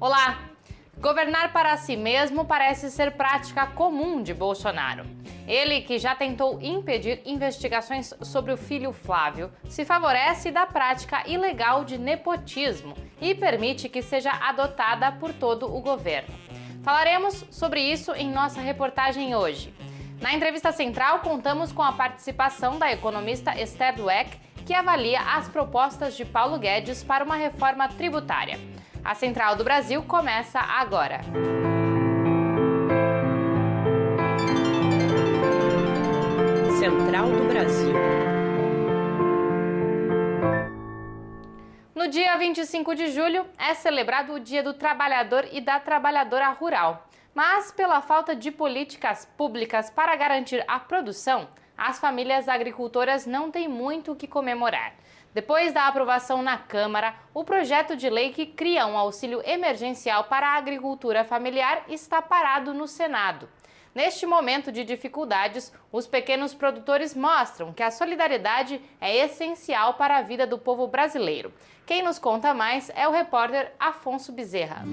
Olá! Governar para si mesmo parece ser prática comum de Bolsonaro. Ele, que já tentou impedir investigações sobre o filho Flávio, se favorece da prática ilegal de nepotismo e permite que seja adotada por todo o governo. Falaremos sobre isso em nossa reportagem hoje. Na entrevista central, contamos com a participação da economista Esther Dweck, que avalia as propostas de Paulo Guedes para uma reforma tributária. A Central do Brasil começa agora. Central do Brasil. No dia 25 de julho é celebrado o Dia do Trabalhador e da Trabalhadora Rural. Mas, pela falta de políticas públicas para garantir a produção, as famílias agricultoras não têm muito o que comemorar. Depois da aprovação na Câmara, o projeto de lei que cria um auxílio emergencial para a agricultura familiar está parado no Senado. Neste momento de dificuldades, os pequenos produtores mostram que a solidariedade é essencial para a vida do povo brasileiro. Quem nos conta mais é o repórter Afonso Bezerra.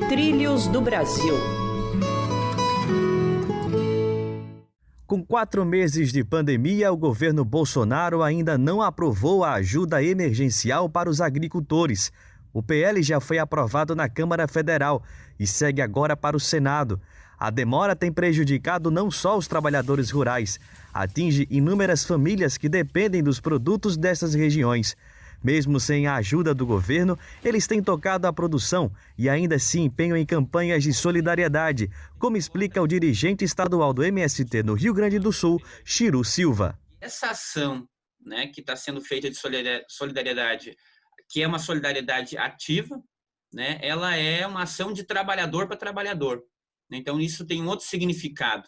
Trilhos do Brasil. Com 4 meses de pandemia, o governo Bolsonaro ainda não aprovou a ajuda emergencial para os agricultores. O PL já foi aprovado na Câmara Federal e segue agora para o Senado. A demora tem prejudicado não só os trabalhadores rurais, atinge inúmeras famílias que dependem dos produtos dessas regiões. Mesmo sem a ajuda do governo, eles têm tocado a produção e ainda se empenham em campanhas de solidariedade, como explica o dirigente estadual do MST no Rio Grande do Sul, Chiru Silva. Essa ação, que está sendo feita de solidariedade, que é uma solidariedade ativa, ela é uma ação de trabalhador para trabalhador. Então, isso tem um outro significado,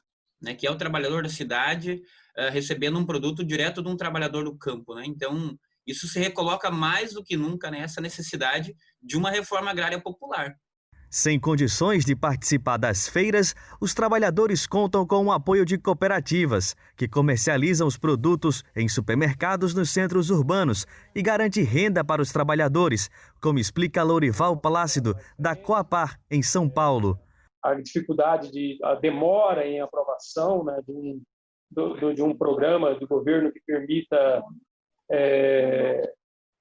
que é o trabalhador da cidade recebendo um produto direto de um trabalhador do campo. Então, isso se recoloca mais do que nunca nessa necessidade de uma reforma agrária popular. Sem condições de participar das feiras, os trabalhadores contam com o apoio de cooperativas, que comercializam os produtos em supermercados nos centros urbanos e garante renda para os trabalhadores, como explica Lourival Plácido, da Coapar, em São Paulo. A dificuldade, a demora em aprovação de um programa de governo que permita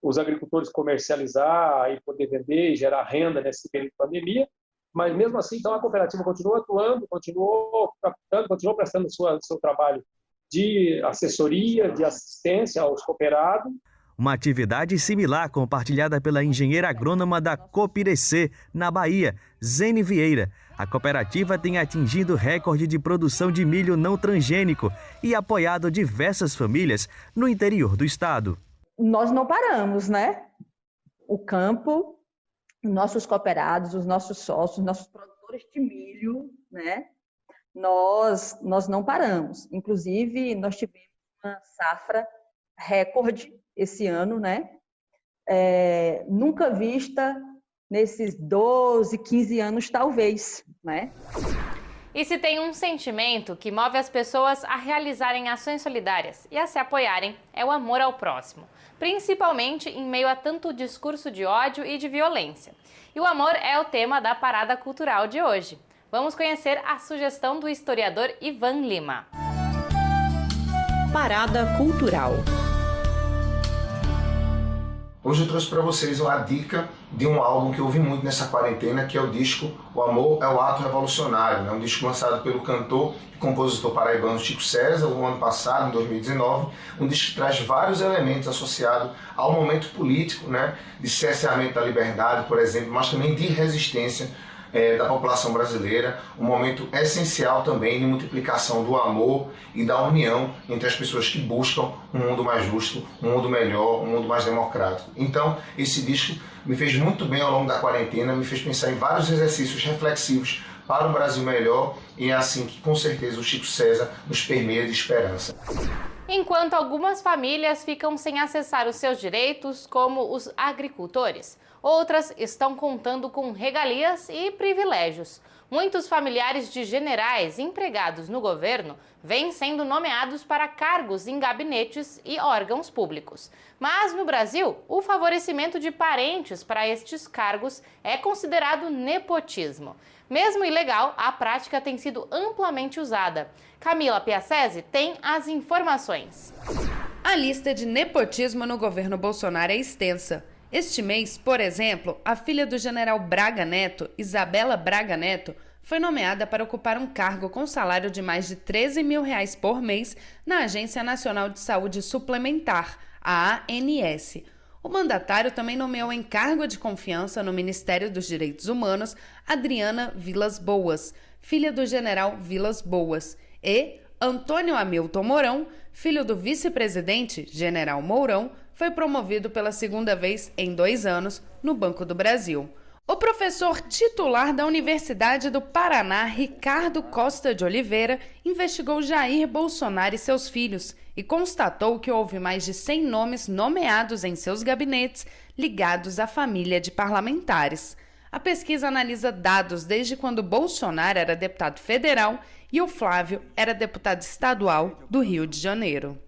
os agricultores comercializar e poder vender e gerar renda nesse período de pandemia, mas mesmo assim, então, a cooperativa continua atuando, continuou captando, continuou prestando seu trabalho de assessoria, de assistência aos cooperados. Uma atividade similar compartilhada pela engenheira agrônoma da Copirecê, na Bahia, Zene Vieira. A cooperativa tem atingido recorde de produção de milho não transgênico e apoiado diversas famílias no interior do estado. Nós não paramos, O campo, nossos cooperados, os nossos sócios, nossos produtores de milho, Nós não paramos. Inclusive, nós tivemos uma safra recorde esse ano, nunca vista nesses 12, 15 anos, talvez, E se tem um sentimento que move as pessoas a realizarem ações solidárias e a se apoiarem, é o amor ao próximo, principalmente em meio a tanto discurso de ódio e de violência. E o amor é o tema da Parada Cultural de hoje. Vamos conhecer a sugestão do historiador Ivan Lima. Parada Cultural. Hoje eu trouxe para vocês uma dica de um álbum que eu ouvi muito nessa quarentena, que é o disco O Amor é o Ato Revolucionário, um disco lançado pelo cantor e compositor paraibano Chico César, no ano passado, em 2019, um disco que traz vários elementos associados ao momento político, de cerceamento da liberdade, por exemplo, mas também de resistência da população brasileira, um momento essencial também de multiplicação do amor e da união entre as pessoas que buscam um mundo mais justo, um mundo melhor, um mundo mais democrático. Então, esse disco me fez muito bem ao longo da quarentena, me fez pensar em vários exercícios reflexivos para um Brasil melhor, e é assim que, com certeza, o Chico César nos permeia de esperança. Enquanto algumas famílias ficam sem acessar os seus direitos, como os agricultores, Outras estão contando com regalias e privilégios. Muitos familiares de generais empregados no governo vêm sendo nomeados para cargos em gabinetes e órgãos públicos. Mas no Brasil, o favorecimento de parentes para estes cargos é considerado nepotismo. Mesmo ilegal, a prática tem sido amplamente usada. Camila Piacese tem as informações. A lista de nepotismo no governo Bolsonaro é extensa. Este mês, por exemplo, a filha do general Braga Neto, Isabela Braga Neto, foi nomeada para ocupar um cargo com salário de mais de R$13 mil por mês na Agência Nacional de Saúde Suplementar, a ANS. O mandatário também nomeou em cargo de confiança no Ministério dos Direitos Humanos Adriana Vilas Boas, filha do general Vilas Boas, e Antônio Hamilton Mourão, filho do vice-presidente, general Mourão, foi promovido pela segunda vez em 2 anos no Banco do Brasil. O professor titular da Universidade do Paraná, Ricardo Costa de Oliveira, investigou Jair Bolsonaro e seus filhos e constatou que houve mais de 100 nomes nomeados em seus gabinetes ligados à família de parlamentares. A pesquisa analisa dados desde quando Bolsonaro era deputado federal e o Flávio era deputado estadual do Rio de Janeiro.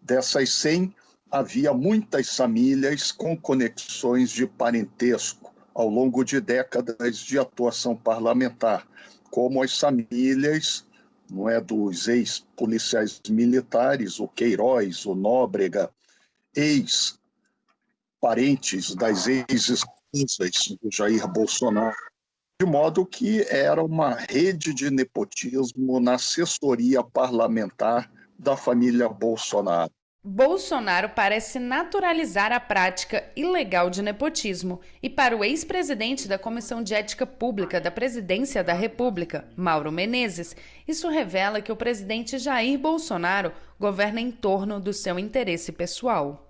Dessas 100, havia muitas famílias com conexões de parentesco ao longo de décadas de atuação parlamentar, como as famílias, dos ex-policiais militares, o Queiroz, o Nóbrega, ex-parentes das ex-esposas do Jair Bolsonaro, de modo que era uma rede de nepotismo na assessoria parlamentar da família Bolsonaro. Bolsonaro parece naturalizar a prática ilegal de nepotismo e para o ex-presidente da Comissão de Ética Pública da Presidência da República, Mauro Menezes, isso revela que o presidente Jair Bolsonaro governa em torno do seu interesse pessoal.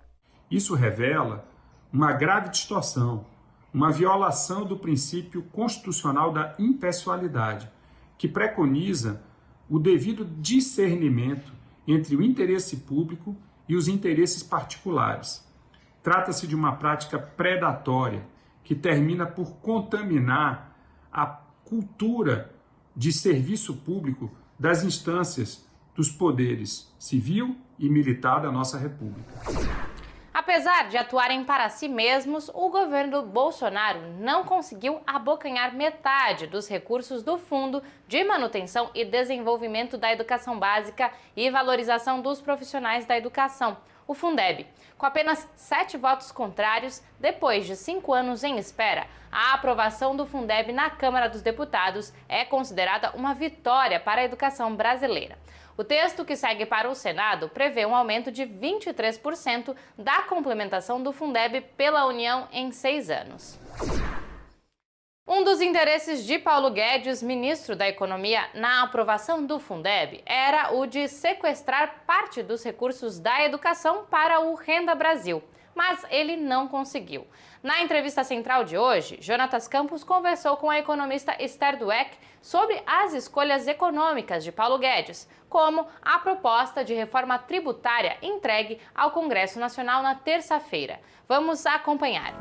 Isso revela uma grave distorção, uma violação do princípio constitucional da impessoalidade, que preconiza o devido discernimento entre o interesse público e os interesses particulares. Trata-se de uma prática predatória que termina por contaminar a cultura de serviço público das instâncias dos poderes civil e militar da nossa República. Apesar de atuarem para si mesmos, o governo Bolsonaro não conseguiu abocanhar metade dos recursos do Fundo de Manutenção e Desenvolvimento da Educação Básica e Valorização dos Profissionais da Educação, o Fundeb. Com apenas 7 votos contrários, depois de 5 anos em espera, a aprovação do Fundeb na Câmara dos Deputados é considerada uma vitória para a educação brasileira. O texto que segue para o Senado prevê um aumento de 23% da complementação do Fundeb pela União em 6 anos. Um dos interesses de Paulo Guedes, ministro da Economia, na aprovação do Fundeb era o de sequestrar parte dos recursos da educação para o Renda Brasil, mas ele não conseguiu. Na entrevista central de hoje, Jonatas Campos conversou com a economista Esther Dweck sobre as escolhas econômicas de Paulo Guedes, como a proposta de reforma tributária entregue ao Congresso Nacional na terça-feira. Vamos acompanhar.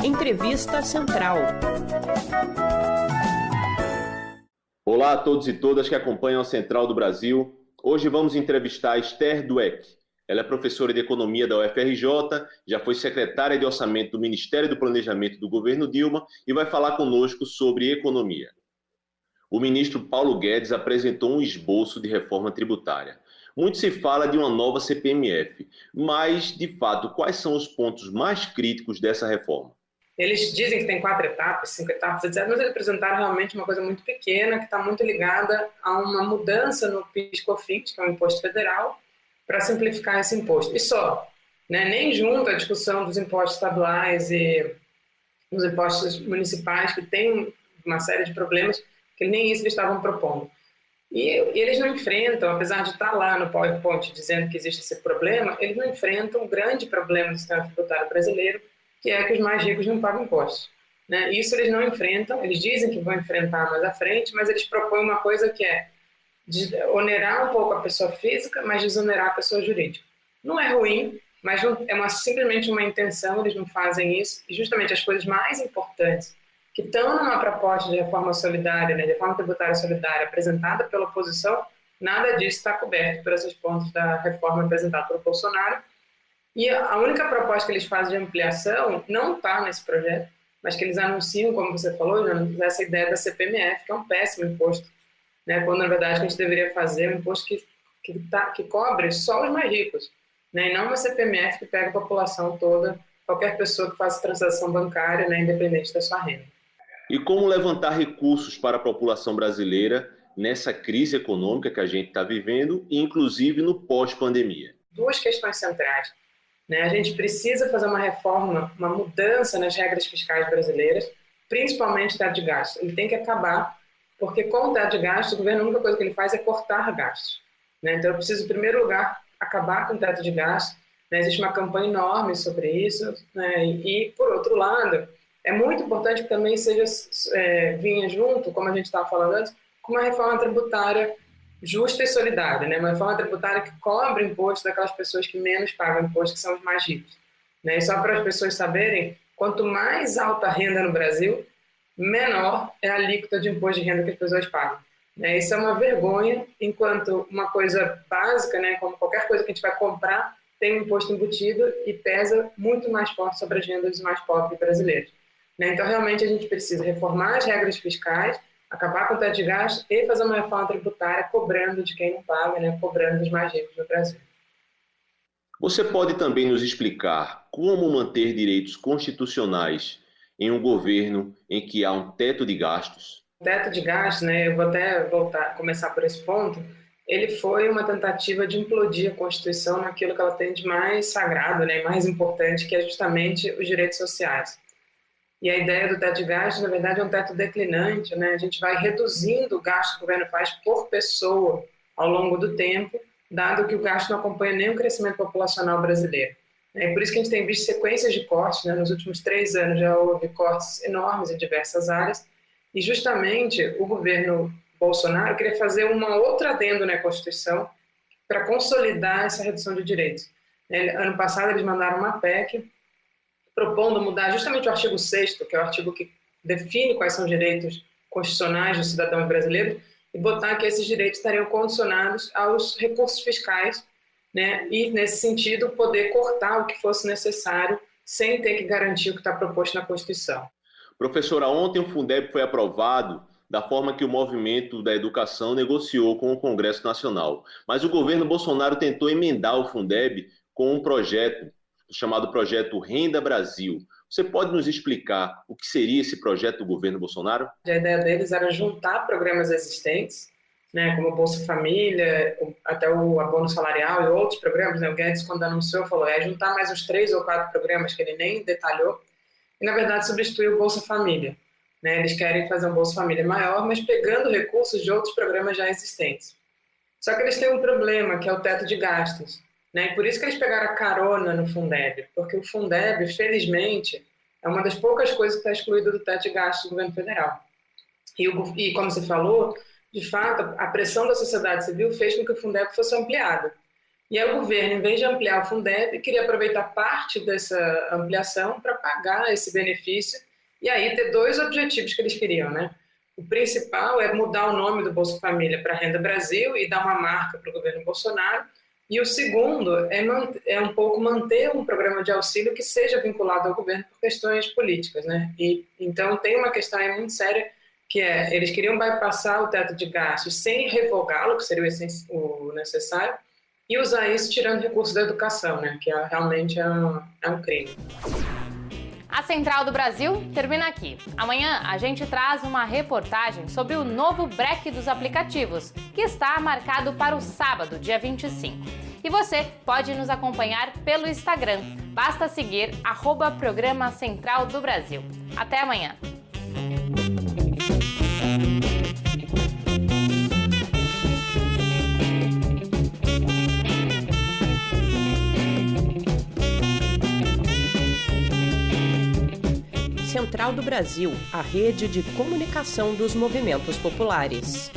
Entrevista Central. Olá a todos e todas que acompanham a Central do Brasil. Hoje vamos entrevistar a Esther Dweck. Ela é professora de Economia da UFRJ, já foi secretária de Orçamento do Ministério do Planejamento do governo Dilma e vai falar conosco sobre economia. O ministro Paulo Guedes apresentou um esboço de reforma tributária. Muito se fala de uma nova CPMF, mas, de fato, quais são os pontos mais críticos dessa reforma? Eles dizem que tem 4 etapas, 5 etapas, etc., mas eles apresentaram realmente uma coisa muito pequena, que está muito ligada a uma mudança no PIS/COFINS, que é um imposto federal, para simplificar esse imposto. E só, né? Nem junto à discussão dos impostos estaduais e dos impostos municipais, que tem uma série de problemas, que nem isso eles estavam propondo. E eles não enfrentam, apesar de estar lá no PowerPoint dizendo que existe esse problema, eles não enfrentam o grande problema do sistema tributário brasileiro, que é que os mais ricos não pagam impostos. Né? Isso eles não enfrentam, eles dizem que vão enfrentar mais à frente, mas eles propõem uma coisa que é de onerar um pouco a pessoa física, mas desonerar a pessoa jurídica. Não é ruim, mas simplesmente uma intenção, eles não fazem isso, e justamente as coisas mais importantes que estão numa proposta de reforma solidária, né, de reforma tributária solidária apresentada pela oposição, nada disso está coberto por esses pontos da reforma apresentada pelo Bolsonaro. E a única proposta que eles fazem de ampliação não está nesse projeto, mas que eles anunciam, como você falou, essa ideia da CPMF, que é um péssimo imposto, né, quando na verdade a gente deveria fazer um imposto que cobre só os mais ricos, né, e não uma CPMF que pega a população toda, qualquer pessoa que faça transação bancária, né, independente da sua renda. E como levantar recursos para a população brasileira nessa crise econômica que a gente está vivendo, e inclusive no pós-pandemia? Duas questões centrais, né? A gente precisa fazer uma reforma, uma mudança nas regras fiscais brasileiras, principalmente o teto de gastos. Ele tem que acabar, porque com o teto de gastos, o governo, a única coisa que ele faz é cortar gastos, né? Então eu preciso, em primeiro lugar, acabar com o teto de gastos, né? Existe uma campanha enorme sobre isso, né? E, por outro lado, é muito importante que também vinha junto, como a gente estava falando antes, com uma reforma tributária justa e solidária, né? Uma reforma tributária que cobre imposto daquelas pessoas que menos pagam imposto, que são os mais ricos, né? E só para as pessoas saberem, quanto mais alta a renda no Brasil, menor é a alíquota de imposto de renda que as pessoas pagam, né? Isso é uma vergonha, enquanto uma coisa básica, né, como qualquer coisa que a gente vai comprar, tem um imposto embutido e pesa muito mais forte sobre as rendas dos mais pobres brasileiros, né? Então, realmente, a gente precisa reformar as regras fiscais, acabar com o teto de gastos e fazer uma reforma tributária cobrando de quem não paga, né? Cobrando dos mais ricos no Brasil. Você pode também nos explicar como manter direitos constitucionais em um governo em que há um teto de gastos? O teto de gastos, né, eu vou até começar por esse ponto, ele foi uma tentativa de implodir a Constituição naquilo que ela tem de mais sagrado, né, mais importante, que é justamente os direitos sociais. E a ideia do teto de gastos, na verdade, é um teto declinante, né? A gente vai reduzindo o gasto que o governo faz por pessoa ao longo do tempo, dado que o gasto não acompanha nem o crescimento populacional brasileiro. É por isso que a gente tem visto sequências de cortes, né? Nos últimos 3 anos já houve cortes enormes em diversas áreas, e justamente o governo Bolsonaro queria fazer uma outra adendo na Constituição para consolidar essa redução de direitos. Ano passado eles mandaram uma PEC propondo mudar justamente o artigo 6º, que é o artigo que define quais são os direitos constitucionais dos cidadãos brasileiros, e botar que esses direitos estariam condicionados aos recursos fiscais, né? E, nesse sentido, poder cortar o que fosse necessário sem ter que garantir o que está proposto na Constituição. Professora, ontem o Fundeb foi aprovado da forma que o movimento da educação negociou com o Congresso Nacional. Mas o governo Bolsonaro tentou emendar o Fundeb com um projeto chamado Projeto Renda Brasil. Você pode nos explicar o que seria esse projeto do governo Bolsonaro? A ideia deles era juntar programas existentes, né, como o Bolsa Família, até o abono salarial e outros programas, né? O Guedes, quando anunciou, falou juntar mais uns 3 ou 4 programas que ele nem detalhou, e, na verdade, substituir o Bolsa Família, né? Eles querem fazer um Bolsa Família maior, mas pegando recursos de outros programas já existentes. Só que eles têm um problema, que é o teto de gastos, né? E por isso que eles pegaram a carona no Fundeb, porque o Fundeb, felizmente, é uma das poucas coisas que está excluída do teto de gastos do governo federal. E como você falou, de fato, a pressão da sociedade civil fez com que o Fundeb fosse ampliado. E aí o governo, em vez de ampliar o Fundeb, queria aproveitar parte dessa ampliação para pagar esse benefício e aí ter 2 objetivos que eles queriam, né? O principal é mudar o nome do Bolsa Família para Renda Brasil e dar uma marca para o governo Bolsonaro. E o segundo é um pouco manter um programa de auxílio que seja vinculado ao governo por questões políticas, né? E então tem uma questão aí muito séria, que é, eles queriam bypassar o teto de gastos sem revogá-lo, que seria o necessário, e usar isso tirando recursos da educação, né? Que realmente é um crime. A Central do Brasil termina aqui. Amanhã a gente traz uma reportagem sobre o novo break dos aplicativos, que está marcado para o sábado, dia 25. E você pode nos acompanhar pelo Instagram. Basta seguir @Programa Central do Brasil. Até amanhã! Central do Brasil, a rede de comunicação dos movimentos populares.